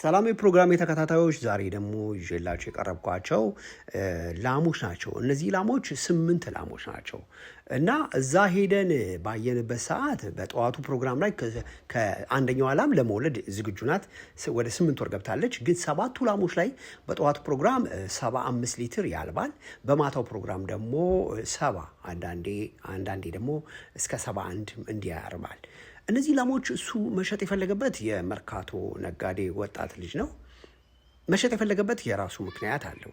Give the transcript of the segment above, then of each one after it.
ሰላም የፕሮግራም የተከታታዮች ዛሬ ደግሞ ይዤላችሁ የቀረብኳቸው ላሞች ናቸው። እነዚህ ላሞች 8 ላሞች ናቸው እና እዛ ሄደን ባየንበት ሰዓት በጠዋቱ ፕሮግራም ላይ ከአንደኛው ላም ለመውለድ ዝግጁ ናት። ወደ 8 ወር ገብታለች። ግን 7ቱ ላሞች ላይ በጠዋቱ ፕሮግራም 75 ሊትር ያልባል። በማታው ፕሮግራም ደግሞ 70 አንዳንዴ ደግሞ እስከ 71 እንዲያርባል። እነዚህ ላሞች እሱ መሸጥ የፈለገበት የመርካቶ ነጋዴ ወጣት ልጅ ነው። መሸጥ የፈለገበት የራሱ ምክንያት አለው።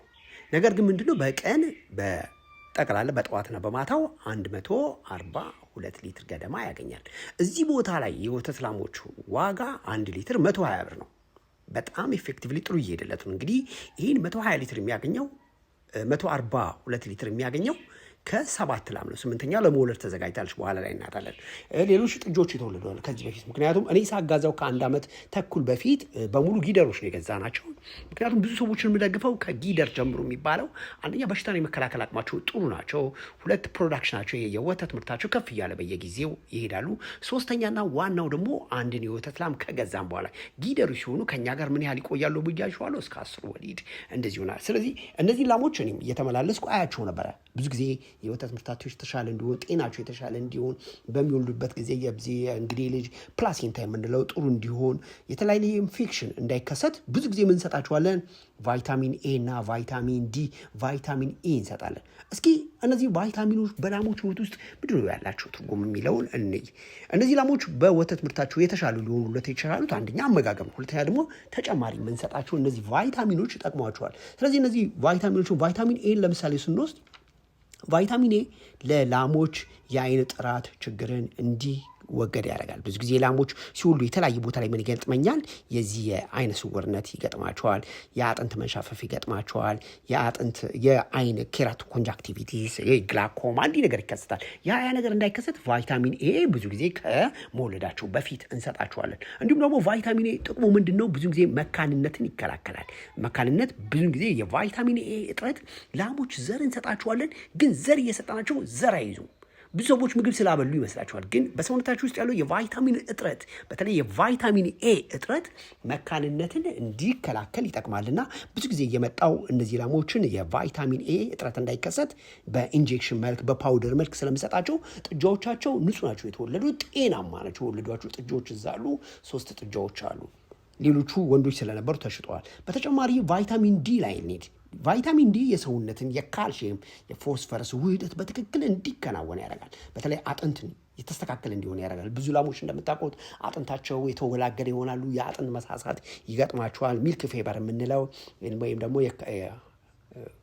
ነገር ግን ምንድነው በቀን በጠቅላላ በጠዋትና በማታው 142 ሊትር ገደማ ያገኛል። እዚህ ቦታ ላይ የወተት ላሞቹ ዋጋ 1 ሊትር 120 ብር ነው። በጣም ኤፌክቲቭሊ ጥሩ እየሄደለት ነው። እንግዲህ ይህን 120 ሊትር የሚያገኘው 142 ሊትር የሚያገኘው ከ7 ላም ነው። 8ኛ ለመውለድ ተዘጋጅታለች። በኋላ ላይ እናታለን። ሌሎች ጥጆች የተወለደዋል ከዚህ በፊት። ምክንያቱም እኔ ሳጋዛው ከ1 ዓመት ተኩል በፊት በሙሉ ጊደሮች ነው የገዛናቸው። ምክንያቱም ብዙ ሰዎችን የምደግፈው ከጊደር ጀምሮ የሚባለው አንደኛ በሽታን የመከላከል አቅማቸው ጥሩ ናቸው፣ 2 ፕሮዳክሽናቸው የወተት ምርታቸው ከፍ እያለ በየጊዜው ይሄዳሉ። ሶስተኛና ዋናው ደግሞ አንድን የወተት ላም ከገዛም በኋላ ጊደሩ ሲሆኑ ከኛ ጋር ምን ያህል ይቆያሉ ብያችኋለሁ፣ እስከ 10 ወሊድ እንደዚህ ይሆናል። ስለዚህ እነዚህ ላሞች እኔም እየተመላለስኩ አያቸው ነበረ። ብዙ ጊዜ የወተት ምርታቸው የተሻለ እንዲሆን፣ ጤናቸው የተሻለ እንዲሆን፣ በሚወልዱበት ጊዜ እንግዲህ ልጅ ፕላሴንታ የምንለው ጥሩ እንዲሆን፣ የተለያየ ኢንፌክሽን እንዳይከሰት ብዙ ጊዜ ምን እንሰጣቸዋለን? ቫይታሚን ኤ እና ቫይታሚን ዲ፣ ቫይታሚን ኤ እንሰጣለን። እስኪ እነዚህ ቫይታሚኖች በላሞች ህይወት ውስጥ ምንድን ነው ያላቸው ትርጉም የሚለውን እንይ። እነዚህ ላሞች በወተት ምርታቸው የተሻሉ ሊሆኑለት የቻሉት አንደኛ አመጋገብ ነው። ሁለተኛ ደግሞ ተጨማሪ የምንሰጣቸው እነዚህ ቫይታሚኖች ይጠቅሟቸዋል። ስለዚህ እነዚህ ቫይታሚኖች ቫይታሚን ኤን ለምሳሌ ስንወስድ ቫይታሚን ኤ ለላሞች የአይን ጥራት ችግርን እንዲወገድ ያደርጋል። ብዙ ጊዜ ላሞች ሲወልዱ የተለያየ ቦታ ላይ ምን ይገጥመኛል? የዚህ የአይነ ስውርነት ይገጥማቸዋል፣ የአጥንት መንሻፈፍ ይገጥማቸዋል፣ የአይን ኬራቶ ኮንጃክቲቪቲስ፣ ግላኮማ እንዲህ ነገር ይከሰታል። ያ ነገር እንዳይከሰት ቫይታሚን ኤ ብዙ ጊዜ ከመውለዳቸው በፊት እንሰጣቸዋለን። እንዲሁም ደግሞ ቫይታሚን ኤ ጥቅሙ ምንድን ነው? ብዙ ጊዜ መካንነትን ይከላከላል። መካንነት ብዙ ጊዜ የቫይታሚን ኤ እጥረት ላሞች ዘር እንሰጣቸዋለን፣ ግን ዘር እየሰጠናቸው ዘር አይዙም። ብዙ ሰዎች ምግብ ስላበሉ ይመስላቸዋል። ግን በሰውነታችሁ ውስጥ ያለው የቫይታሚን እጥረት፣ በተለይ የቫይታሚን ኤ እጥረት መካንነትን እንዲከላከል ይጠቅማልና ብዙ ጊዜ የመጣው እነዚህ ላሞችን የቫይታሚን ኤ እጥረት እንዳይከሰት በኢንጀክሽን መልክ በፓውደር መልክ ስለምሰጣቸው ጥጃዎቻቸው ንጹህ ናቸው የተወለዱት፣ ጤናማ ናቸው የወለዷቸው ጥጃዎች። እዛ አሉ 3 ጥጃዎች አሉ። ሌሎቹ ወንዶች ስለነበሩ ተሽጠዋል። በተጨማሪ ቫይታሚን ዲ ላይ እንሂድ። ቫይታሚን ዲ የሰውነትን የካልሽየም የፎስፈረስ ውህደት በትክክል እንዲከናወን ያደርጋል። በተለይ አጥንትን የተስተካከለ እንዲሆን ያደርጋል። ብዙ ላሞች እንደምታውቁት አጥንታቸው የተወላገደ ይሆናሉ። የአጥንት መሳሳት ይገጥማቸዋል። ሚልክ ፌበር የምንለው ወይም ደግሞ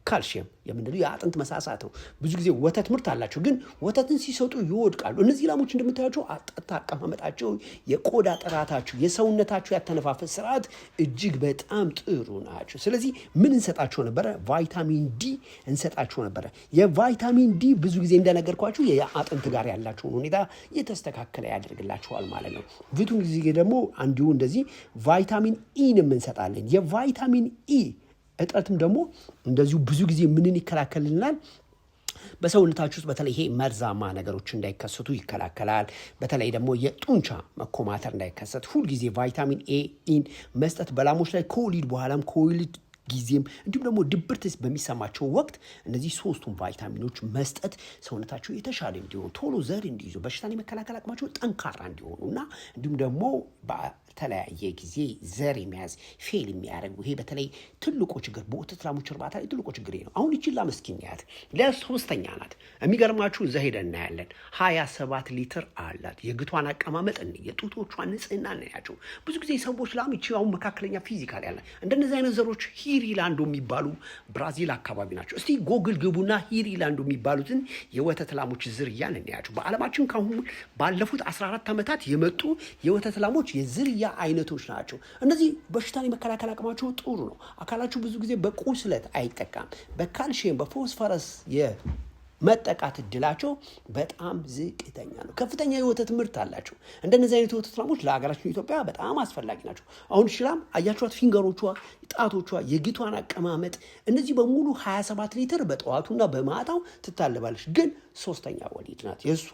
ካልሽየም የምንለው የአጥንት መሳሳት ነው። ብዙ ጊዜ ወተት ምርት አላቸው፣ ግን ወተትን ሲሰጡ ይወድቃሉ። እነዚህ ላሞች እንደምታያቸው አጥንት አቀማመጣቸው፣ የቆዳ ጥራታቸው፣ የሰውነታቸው ያተነፋፈስ ስርዓት እጅግ በጣም ጥሩ ናቸው። ስለዚህ ምን እንሰጣቸው ነበረ? ቫይታሚን ዲ እንሰጣቸው ነበረ። የቫይታሚን ዲ ብዙ ጊዜ እንደነገርኳችሁ የአጥንት ጋር ያላቸውን ሁኔታ የተስተካከለ ያደርግላቸዋል ማለት ነው። ብዙ ጊዜ ደግሞ እንዲሁ እንደዚህ ቫይታሚን ኢንም እንሰጣለን። የቫይታሚን ኢ እጥረትም ደግሞ እንደዚሁ ብዙ ጊዜ ምንን ይከላከልልናል? በሰውነታችሁ ውስጥ በተለይ ይሄ መርዛማ ነገሮች እንዳይከሰቱ ይከላከላል። በተለይ ደግሞ የጡንቻ መኮማተር እንዳይከሰት ሁልጊዜ ቫይታሚን ኤ ኢን መስጠት በላሞች ላይ ከወሊድ በኋላም ከወሊድ ጊዜም እንዲሁም ደግሞ ድብርት በሚሰማቸው ወቅት እነዚህ 3ቱን ቫይታሚኖች መስጠት ሰውነታቸው የተሻለ እንዲሆኑ፣ ቶሎ ዘር እንዲይዙ፣ በሽታን የመከላከል አቅማቸው ጠንካራ እንዲሆኑና እንዲሁም ደግሞ በተለያየ ጊዜ ዘር የሚያዝ ፌል የሚያደርጉ ይሄ በተለይ ትልቁ ችግር በወተት ላሞች እርባታ ላይ ትልቁ ችግር ነው። አሁን ይቺ ላም እስኪ እናያት። ለ3ኛ ናት። የሚገርማችሁ እዛ ሄደን እናያለን። 27 ሊትር አላት። የግቷን አቀማመጥ የጡቶቿን ንጽህና እናያቸው። ብዙ ጊዜ ሰዎች ላም ይቺ አሁን መካከለኛ ፊዚካል ያለ እንደነዚህ አይነት ዘሮች ሂሪላንዶ የሚባሉ ብራዚል አካባቢ ናቸው። እስቲ ጎግል ግቡና ሂሪላንዶ የሚባሉትን የወተት ላሞች ዝርያን እናያቸው። በዓለማችን ካሁን ባለፉት 14 ዓመታት የመጡ የወተት ላሞች የዝርያ አይነቶች ናቸው። እነዚህ በሽታን የመከላከል አቅማቸው ጥሩ ነው። አካላቸው ብዙ ጊዜ በቁስለት አይጠቃም። በካልሽየም በፎስፈረስ መጠቃት እድላቸው በጣም ዝቅተኛ ነው። ከፍተኛ የወተት ምርት አላቸው። እንደነዚህ አይነት የወተት ላሞች ለሀገራችን ኢትዮጵያ በጣም አስፈላጊ ናቸው። አሁን ሽላም አያችኋት፣ ፊንገሮቿ፣ ጣቶቿ፣ የግቷን አቀማመጥ እነዚህ በሙሉ 27 ሊትር በጠዋቱና በማታው ትታለባለች። ግን 3ኛ ወሊድ ናት። የእሷ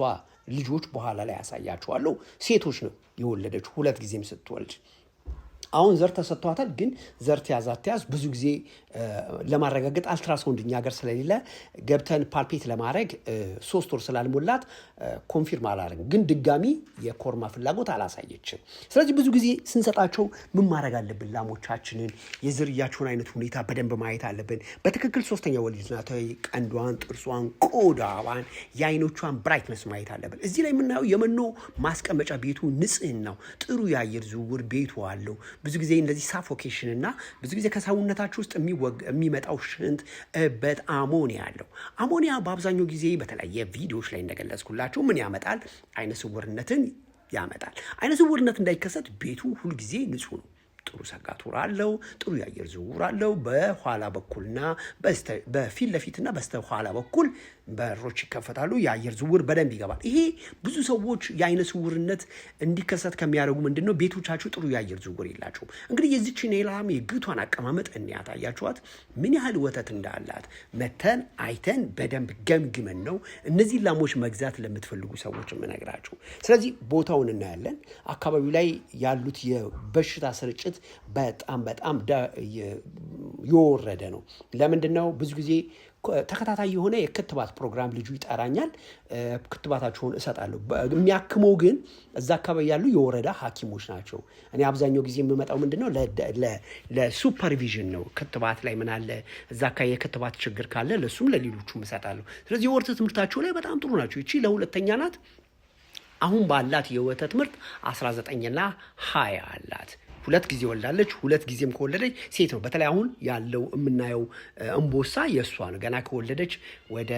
ልጆች በኋላ ላይ ያሳያችኋለሁ ሴቶች ነው የወለደችው 2 ጊዜም ስትወልድ። አሁን ዘር ተሰጥቷታል፣ ግን ዘር ተያዝ ብዙ ጊዜ ለማረጋገጥ አልትራሳውንድ እኛ ሀገር ስለሌለ ገብተን ፓልፔት ለማድረግ 3 ወር ስላልሞላት ኮንፊርም አላደረግም፣ ግን ድጋሚ የኮርማ ፍላጎት አላሳየችም። ስለዚህ ብዙ ጊዜ ስንሰጣቸው ምን ማድረግ አለብን? ላሞቻችንን የዝርያቸውን አይነት ሁኔታ በደንብ ማየት አለብን። በትክክል 3ኛ ወሊድ ናት፣ ቀንዷን፣ ጥርሷን፣ ቆዳዋን፣ የአይኖቿን ብራይትነስ ማየት አለብን። እዚህ ላይ የምናየው የመኖ ማስቀመጫ ቤቱ ንጽህናው፣ ጥሩ የአየር ዝውውር ቤቱ አለው። ብዙ ጊዜ እንደዚህ ሳፎኬሽን እና ብዙ ጊዜ ከሰውነታችሁ ውስጥ የሚመጣው ሽንት እበት አሞኒያ አለው። አሞኒያ በአብዛኛው ጊዜ በተለያየ ቪዲዮዎች ላይ እንደገለጽኩላችሁ ምን ያመጣል? አይነ ስውርነትን ያመጣል። አይነ ስውርነት እንዳይከሰት ቤቱ ሁልጊዜ ንጹህ ነው። ጥሩ ሰጋቱራ አለው፣ ጥሩ የአየር ዝውውር አለው። በኋላ በኩልና በፊት ለፊትና በስተኋላ በኩል በሮች ይከፈታሉ፣ የአየር ዝውውር በደንብ ይገባል። ይሄ ብዙ ሰዎች የአይነ ስውርነት እንዲከሰት ከሚያደርጉ ምንድነው? ቤቶቻችሁ ጥሩ የአየር ዝውውር የላቸውም። እንግዲህ የዚችን የላም የግቷን አቀማመጥ እንያት፣ አያችኋት ምን ያህል ወተት እንዳላት መተን አይተን በደንብ ገምግመን ነው እነዚህ ላሞች መግዛት ለምትፈልጉ ሰዎች የምነግራችሁ። ስለዚህ ቦታውን እናያለን። አካባቢው ላይ ያሉት የበሽታ ስርጭት በጣም የወረደ ነው። ለምንድነው? ብዙ ጊዜ ተከታታይ የሆነ የክትባት ፕሮግራም ልጁ ይጠራኛል፣ ክትባታቸውን እሰጣለሁ። የሚያክመው ግን እዛ አካባቢ ያሉ የወረዳ ሐኪሞች ናቸው። እኔ አብዛኛው ጊዜ የምመጣው ምንድነው ለሱፐርቪዥን ነው። ክትባት ላይ ምን አለ እዛ አካባቢ የክትባት ችግር ካለ ለሱም ለሌሎቹም እሰጣለሁ። ስለዚህ የወተት ትምህርታቸው ላይ በጣም ጥሩ ናቸው። እቺ ለሁለተኛ ናት። አሁን ባላት የወተት ምርት 19ና 20 አላት። 2 ጊዜ ወልዳለች። 2 ጊዜም ከወለደች ሴት ነው። በተለይ አሁን ያለው የምናየው እምቦሳ የእሷ ነው። ገና ከወለደች ወደ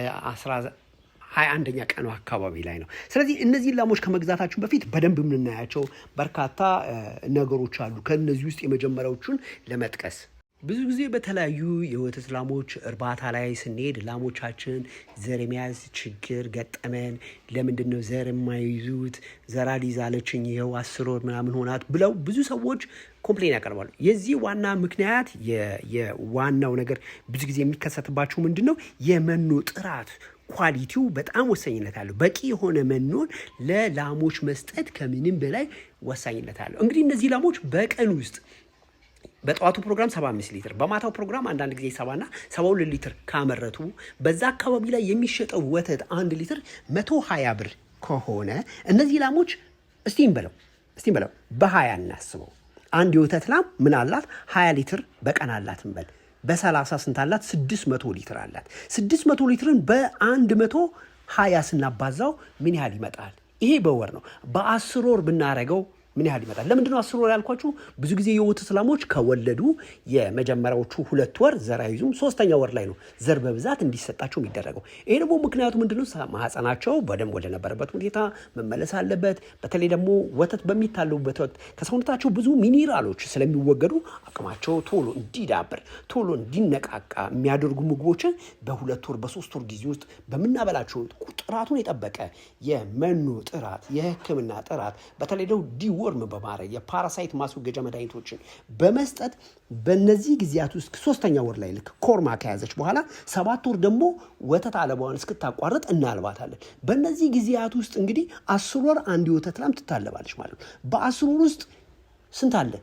21ኛ ቀኑ አካባቢ ላይ ነው። ስለዚህ እነዚህ ላሞች ከመግዛታችን በፊት በደንብ የምናያቸው በርካታ ነገሮች አሉ። ከነዚህ ውስጥ የመጀመሪያዎቹን ለመጥቀስ ብዙ ጊዜ በተለያዩ የወተት ላሞች እርባታ ላይ ስንሄድ ላሞቻችን ዘር የመያዝ ችግር ገጠመን፣ ለምንድን ነው ዘር የማይዙት? ዘር አልይዛለችኝ ይኸው 10 ወር ምናምን ሆናት ብለው ብዙ ሰዎች ኮምፕሌን ያቀርባሉ። የዚህ ዋና ምክንያት የዋናው ነገር ብዙ ጊዜ የሚከሰትባቸው ምንድን ነው? የመኖ ጥራት ኳሊቲው በጣም ወሳኝነት አለው። በቂ የሆነ መኖን ለላሞች መስጠት ከምንም በላይ ወሳኝነት አለው። እንግዲህ እነዚህ ላሞች በቀን ውስጥ በጠዋቱ ፕሮግራም 75 ሊትር በማታው ፕሮግራም አንዳንድ ጊዜ 70ና 72 ሊትር ካመረቱ በዛ አካባቢ ላይ የሚሸጠው ወተት 1 ሊትር 120 ብር ከሆነ እነዚህ ላሞች እስቲ እንበለው በ20 እናስበው። አንድ የወተት ላም ምን አላት? 20 ሊትር በቀን አላት እንበል። በ30 ስንት አላት? 600 ሊትር አላት። 600 ሊትርን በ120 ስናባዛው ምን ያህል ይመጣል? ይሄ በወር ነው። በ10 ወር ብናረገው ምን ያህል ይመጣል? ለምንድነው 10 ወር ያልኳችሁ? ብዙ ጊዜ የወተት ላሞች ከወለዱ የመጀመሪያዎቹ 2 ወር ዘር አይዙም። 3ኛ ወር ላይ ነው ዘር በብዛት እንዲሰጣቸው የሚደረገው። ይሄ ደግሞ ምክንያቱ ምንድነው? ማህፀናቸው በደንብ ወደ ነበረበት ሁኔታ መመለስ አለበት። በተለይ ደግሞ ወተት በሚታለቡበት ወቅት ከሰውነታቸው ብዙ ሚኒራሎች ስለሚወገዱ አቅማቸው ቶሎ እንዲዳብር ቶሎ እንዲነቃቃ የሚያደርጉ ምግቦችን በ2 ወር በ3 ወር ጊዜ ውስጥ በምናበላቸው ጥራቱን የጠበቀ የመኖ ጥራት፣ የሕክምና ጥራት በተለይ ደግሞ ወርም በማድረግ የፓራሳይት ማስወገጃ መድኃኒቶችን በመስጠት በእነዚህ ጊዜያት ውስጥ 3ኛ ወር ላይ ልክ ኮርማ ከያዘች በኋላ 7 ወር ደግሞ ወተት አለባዋን እስክታቋርጥ እናልባታለን። በእነዚህ ጊዜያት ውስጥ እንግዲህ 10 ወር አንድ የወተት ላም ትታለባለች ማለት ነው። በ10 ወር ውስጥ ስንት አለ?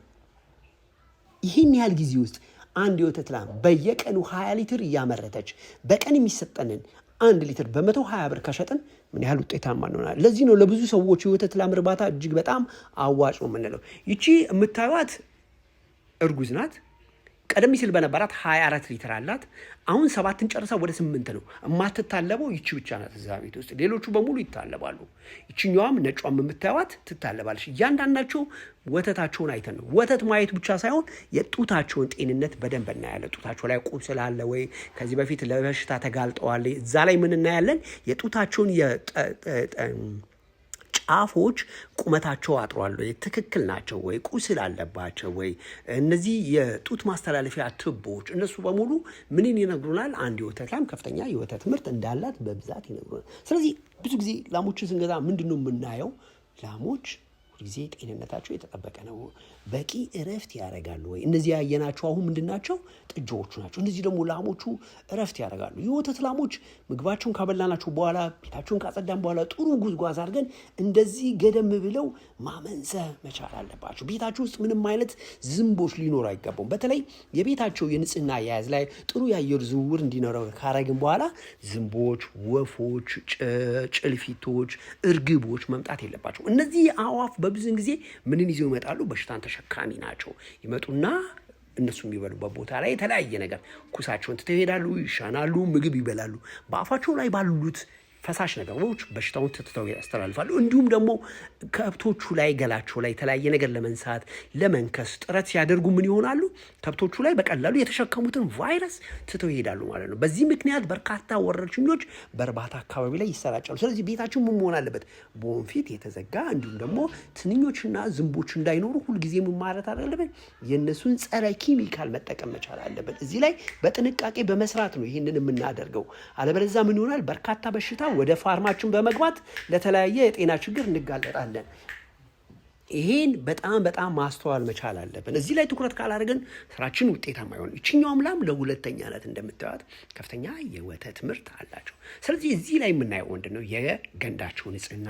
ይህን ያህል ጊዜ ውስጥ አንድ የወተት ላም በየቀኑ 20 ሊትር እያመረተች በቀን የሚሰጠንን 1 ሊትር በ120 ብር ከሸጥን ምን ያህል ውጤታማ እንሆናለን? ለዚህ ነው ለብዙ ሰዎች የወተት ላም እርባታ እጅግ በጣም አዋጭ ነው የምንለው። ይቺ የምታዩት እርጉዝ ናት። ቀደም ሲል በነበራት 24 ሊትር አላት። አሁን 7ን ጨርሳ ወደ 8 ነው። የማትታለበው ይቺ ብቻ ናት እዛ ቤት ውስጥ፣ ሌሎቹ በሙሉ ይታለባሉ። ይችኛዋም ነጯም የምታዩት ትታለባለች። እያንዳንዳቸው ወተታቸውን አይተን ነው። ወተት ማየት ብቻ ሳይሆን የጡታቸውን ጤንነት በደንብ እናያለን። ጡታቸው ላይ ቁስል አለ ወይ? ከዚህ በፊት ለበሽታ ተጋልጠዋል? እዛ ላይ ምን እናያለን? የጡታቸውን ጫፎች ቁመታቸው አጥሯል ወይ? ትክክል ናቸው ወይ? ቁስል አለባቸው ወይ? እነዚህ የጡት ማስተላለፊያ ቱቦዎች እነሱ በሙሉ ምንን ይነግሩናል? አንድ የወተት ላም ከፍተኛ የወተት ምርት እንዳላት በብዛት ይነግሩናል። ስለዚህ ብዙ ጊዜ ላሞችን ስንገዛ ምንድነው የምናየው? ላሞች ሁልጊዜ ጤንነታቸው የተጠበቀ ነው? በቂ እረፍት ያደርጋሉ ወይ? እነዚህ ያየናቸው አሁን ምንድናቸው? ጥጃዎቹ ናቸው። እነዚህ ደግሞ ላሞቹ እረፍት ያደርጋሉ። የወተት ላሞች ምግባቸውን ካበላናቸው በኋላ ቤታቸውን ካጸዳን በኋላ ጥሩ ጉዝጓዝ አድርገን እንደዚህ ገደም ብለው ማመንዘር መቻል አለባቸው። ቤታቸው ውስጥ ምንም አይነት ዝንቦች ሊኖሩ አይገባም። በተለይ የቤታቸው የንጽህና አያያዝ ላይ ጥሩ የአየር ዝውውር እንዲኖረው ካረግን በኋላ ዝንቦች፣ ወፎች፣ ጭልፊቶች፣ እርግቦች መምጣት የለባቸው። እነዚህ አዋፍ በብዙን ጊዜ ምንን ይዘው ይመጣሉ? በሽታን ተሸካሚ ናቸው። ይመጡና እነሱ የሚበሉበት ቦታ ላይ የተለያየ ነገር ኩሳቸውን ትተው ይሄዳሉ፣ ይሻናሉ፣ ምግብ ይበላሉ። በአፋቸው ላይ ባሉት ፈሳሽ ነገሮች በሽታውን ትተው ያስተላልፋሉ። እንዲሁም ደግሞ ከብቶቹ ላይ ገላቸው ላይ የተለያየ ነገር ለመንሳት ለመንከስ ጥረት ሲያደርጉ ምን ይሆናሉ? ከብቶቹ ላይ በቀላሉ የተሸከሙትን ቫይረስ ትተው ይሄዳሉ ማለት ነው። በዚህ ምክንያት በርካታ ወረርሽኞች በእርባታ አካባቢ ላይ ይሰራጫሉ። ስለዚህ ቤታችን ምን መሆን አለበት? በወንፊት የተዘጋ እንዲሁም ደግሞ ትንኞችና ዝንቦች እንዳይኖሩ ሁልጊዜ ምን ማድረግ አለብን? የእነሱን ጸረ ኬሚካል መጠቀም መቻል አለብን። እዚህ ላይ በጥንቃቄ በመስራት ነው ይህንን የምናደርገው። አለበለዚያ ምን ይሆናል? በርካታ በሽታ ወደ ፋርማችን በመግባት ለተለያየ የጤና ችግር እንጋለጣለን። ይሄን በጣም ማስተዋል መቻል አለብን። እዚህ ላይ ትኩረት ካላደረግን ስራችን ውጤታማ አይሆንም። ይችኛውም ላም ለሁለተኛ ዕለት እንደምታዩት ከፍተኛ የወተት ምርት አላቸው። ስለዚህ እዚህ ላይ የምናየው ምንድን ነው? የገንዳቸው ንጽህና፣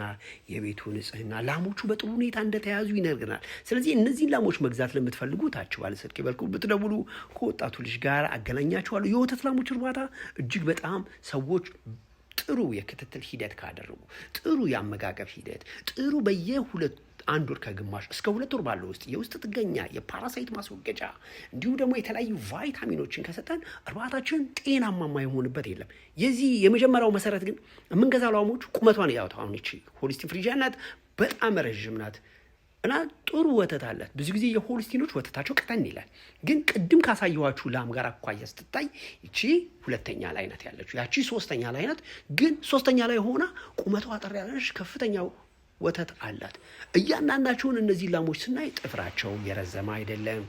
የቤቱ ንጽህና፣ ላሞቹ በጥሩ ሁኔታ እንደተያዙ ይነግረናል። ስለዚህ እነዚህን ላሞች መግዛት ለምትፈልጉ ታች ባለ ስልክ በኩል ብትደውሉ ከወጣቱ ልጅ ጋር አገናኛቸዋለሁ። የወተት ላሞች እርባታ እጅግ በጣም ሰዎች ጥሩ የክትትል ሂደት ካደረጉ፣ ጥሩ የአመጋገብ ሂደት፣ ጥሩ በየሁለት አንድ ወር ከግማሽ እስከ 2 ወር ባለው ውስጥ የውስጥ ጥገኛ የፓራሳይት ማስወገጃ እንዲሁም ደግሞ የተለያዩ ቫይታሚኖችን ከሰጠን እርባታችን ጤናማ የማይሆንበት የለም። የዚህ የመጀመሪያው መሰረት ግን የምንገዛው ላሞች ቁመቷን ያውጣው። አሁን እቺ ሆሊስቲን ፍሪጂያን ናት፣ በጣም ረዥም ናት እና ጥሩ ወተት አላት። ብዙ ጊዜ የሆሊስቲኖች ወተታቸው ቀጠን ይላል። ግን ቅድም ካሳየኋችሁ ላም ጋር አኳያ ስትታይ እቺ ሁለተኛ ላይ ናት ያለችው፣ ያቺ ሶስተኛ ላይ ናት። ግን ሶስተኛ ላይ ሆና ቁመቷ አጠር ያለች ከፍተኛው ወተት አላት። እያንዳንዳቸውን እነዚህ ላሞች ስናይ ጥፍራቸው የረዘመ አይደለም።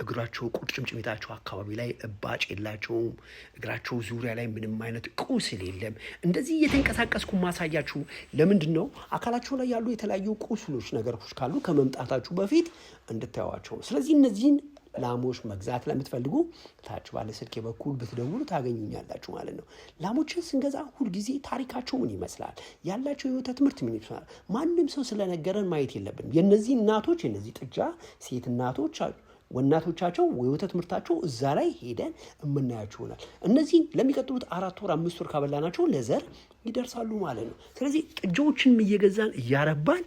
እግራቸው ቁርጭምጭሚታቸው አካባቢ ላይ እባጭ የላቸውም። እግራቸው ዙሪያ ላይ ምንም አይነት ቁስል የለም። እንደዚህ እየተንቀሳቀስኩ ማሳያችሁ ለምንድን ነው? አካላቸው ላይ ያሉ የተለያዩ ቁስሎች ነገሮች ካሉ ከመምጣታችሁ በፊት እንድታዩዋቸው ነው። ስለዚህ እነዚህን ላሞች መግዛት ለምትፈልጉ ታች ባለ ስልኬ በኩል ብትደውሉ ታገኙኛላችሁ ማለት ነው። ላሞችን ስንገዛ ሁልጊዜ ታሪካቸው ምን ይመስላል፣ ያላቸው የወተት ምርት ምን ይመስላል፣ ማንም ሰው ስለነገረን ማየት የለብንም። የነዚህ እናቶች የነዚህ ጥጃ ሴት እናቶች ወናቶቻቸው የወተት ምርታቸው እዛ ላይ ሄደን የምናያቸው ይሆናል። እነዚህ ለሚቀጥሉት 4 ወር 5 ወር ካበላናቸው ለዘር ይደርሳሉ ማለት ነው። ስለዚህ ጥጃዎችን እየገዛን እያረባን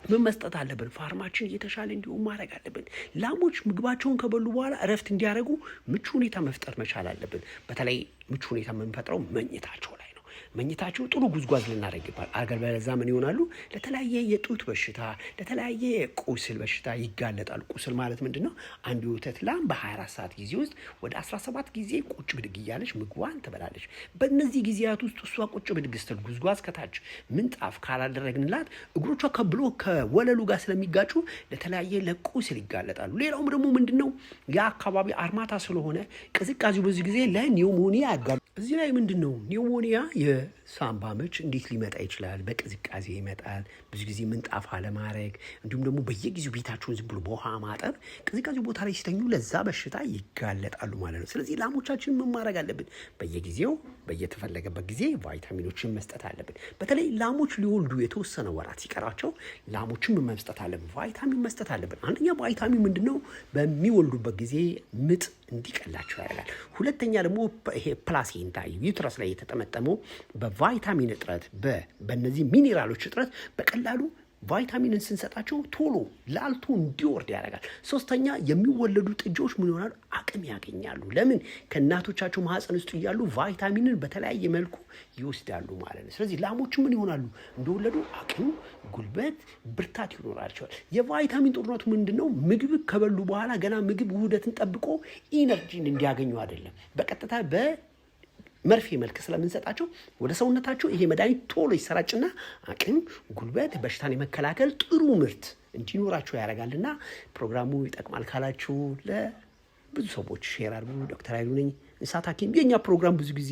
ምን መስጠት አለብን? ፋርማችን እየተሻለ እንዲሆን ማድረግ አለብን። ላሞች ምግባቸውን ከበሉ በኋላ እረፍት እንዲያደርጉ ምቹ ሁኔታ መፍጠር መቻል አለብን። በተለይ ምቹ ሁኔታ የምንፈጥረው መኝታቸው ላይ ነው። መኝታቸው ጥሩ ጉዝጓዝ ልናደርግ ይባል አገር በለዛ ምን ይሆናሉ? ለተለያየ የጡት በሽታ፣ ለተለያየ ቁስል በሽታ ይጋለጣሉ። ቁስል ማለት ምንድን ነው? አንድ የወተት ላም በ24 ሰዓት ጊዜ ውስጥ ወደ 17 ጊዜ ቁጭ ብድግ እያለች ምግቧን ትበላለች። በእነዚህ ጊዜያት ውስጥ እሷ ቁጭ ብድግ ስትል ጉዝጓዝ ከታች ምንጣፍ ካላደረግንላት እግሮቿ ከብሎ ከወለሉ ጋር ስለሚጋጩ ለተለያየ ለቁስል ይጋለጣሉ። ሌላውም ደግሞ ምንድን ነው? የአካባቢ አርማታ ስለሆነ ቅዝቃዜው በዚህ ጊዜ ለኒውሞኒያ ያጋሉ። እዚህ ላይ ምንድን ነው ኒውሞኒያ የሳምባ ምች እንዴት ሊመጣ ይችላል? በቅዝቃዜ ይመጣል። ብዙ ጊዜ ምንጣፍ አለማድረግ እንዲሁም ደግሞ በየጊዜው ቤታቸውን ዝም ብሎ በውሃ ማጠብ ቅዝቃዜው ቦታ ላይ ሲተኙ ለዛ በሽታ ይጋለጣሉ ማለት ነው። ስለዚህ ላሞቻችን ምን ማድረግ አለብን? በየጊዜው በየተፈለገበት ጊዜ ቫይታሚኖችን መስጠት አለብን። በተለይ ላሞች ሊወልዱ የተወሰነ ወራት ሲቀራቸው ላሞችን ምን መስጠት አለብን? ቫይታሚን መስጠት አለብን። አንደኛ ቫይታሚን ምንድነው? በሚወልዱበት ጊዜ ምጥ እንዲቀላቸው ያደርጋል። ሁለተኛ ደግሞ ይሄ ፕላሴንታ ዩትረስ ላይ የተጠመጠመው በቫይታሚን እጥረት በእነዚህ ሚኔራሎች እጥረት በቀላሉ ቫይታሚንን ስንሰጣቸው ቶሎ ላልቶ እንዲወርድ ያደርጋል። ሶስተኛ የሚወለዱ ጥጃዎች ምን ይሆናሉ? አቅም ያገኛሉ። ለምን? ከእናቶቻቸው ማህፀን ውስጥ እያሉ ቫይታሚንን በተለያየ መልኩ ይወስዳሉ ማለት ነው። ስለዚህ ላሞች ምን ይሆናሉ? እንደወለዱ አቅም፣ ጉልበት፣ ብርታት ይኖራቸዋል። የቫይታሚን ጦርነቱ ምንድን ነው? ምግብ ከበሉ በኋላ ገና ምግብ ውህደትን ጠብቆ ኢነርጂን እንዲያገኙ አይደለም። በቀጥታ መርፌ መልክ ስለምንሰጣቸው ወደ ሰውነታቸው ይሄ መድኃኒት ቶሎ ይሰራጭና አቅም፣ ጉልበት፣ በሽታን የመከላከል ጥሩ ምርት እንዲኖራቸው ያደርጋልና ፕሮግራሙ ይጠቅማል ካላችሁ ለብዙ ሰዎች ሼር አድርጉ። ዶክተር ኃይሉ ነኝ። እንስሳት ሐኪም የኛ ፕሮግራም ብዙ ጊዜ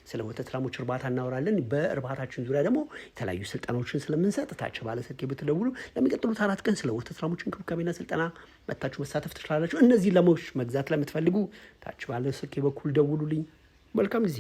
ስለ ወተት ላሞች እርባታ እናወራለን። በእርባታችን ዙሪያ ደግሞ የተለያዩ ስልጠናዎችን ስለምንሰጥ ታች ባለ ስልክ ብትደውሉ ለሚቀጥሉት 4 ቀን ስለ ወተት ላሞች እንክብካቤና ስልጠና መታችሁ መሳተፍ ትችላላችሁ። እነዚህ ላሞች መግዛት ለምትፈልጉ ታች ባለ ስልክ በኩል ደውሉልኝ። መልካም ጊዜ